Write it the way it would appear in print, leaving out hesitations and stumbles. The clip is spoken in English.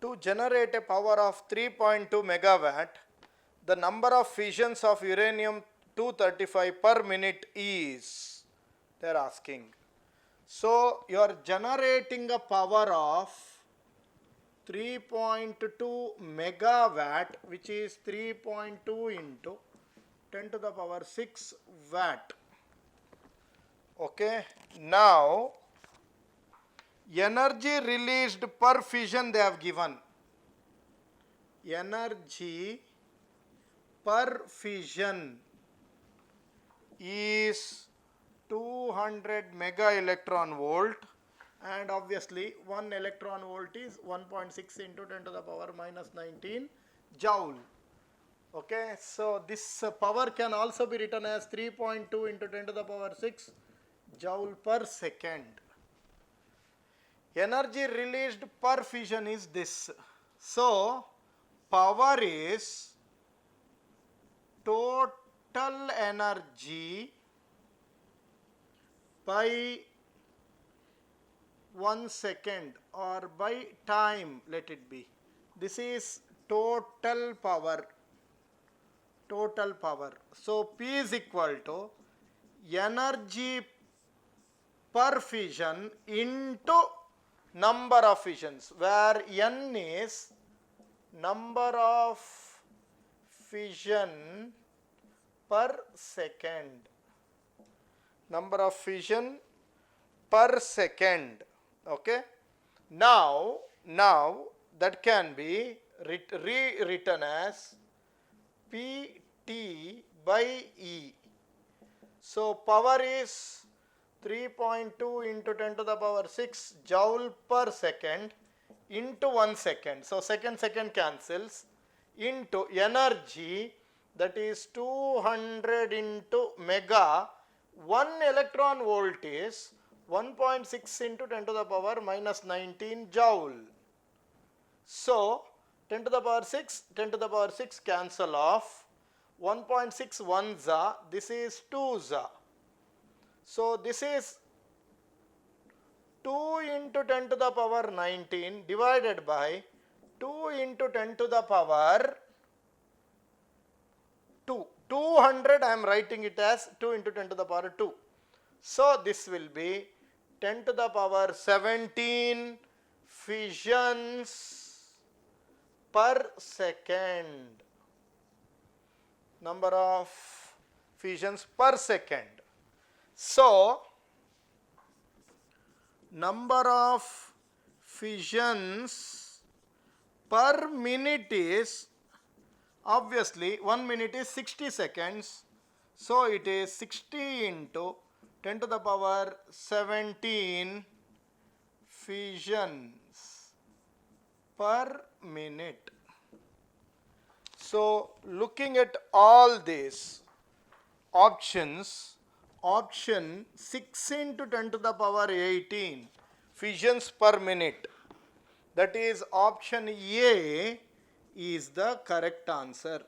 To generate a power of 3.2 megawatt, the number of fissions of uranium-235 per minute is, they are asking. So, you are generating a power of 3.2 megawatt, which is 3.2 into 10 to the power 6 watt. Okay. Now, energy released per fission they have given. Energy per fission is 200 mega electron volt, and obviously 1 electron volt is 1.6 into 10 to the power minus 19 joule. Okay, so this power can also be written as 3.2 into 10 to the power 6 joule per second. Energy released per fission is this. So, power is total energy by 1 second or by time, let it be. This is total power. Total power. So, P is equal to energy per fission into number of fissions, where N is number of fission per second. Number of fission per second. Okay. Now that can be rewritten as Pt by E. So, power is 3.2 into 10 to the power 6 joule per second into 1 second. So, second cancels into energy, that is 200 into mega. 1 electron volt is 1.6 into 10 to the power minus 19 joule. So, 10 to the power 6 cancel off. 1.6 1 this is 2 za. So, this is 2 into 10 to the power 19 divided by 2 into 10 to the power 2. 200 I am writing it as 2 into 10 to the power 2. So, this will be 10 to the power 17 fissions per second. Number of fissions per second. So, number of fissions per minute is, obviously 1 minute is 60 seconds. So, it is 60 into 10 to the power 17 fissions per minute. So, looking at all these options, option 6 into 10 to the power 18 fissions per minute, that is option A is the correct answer.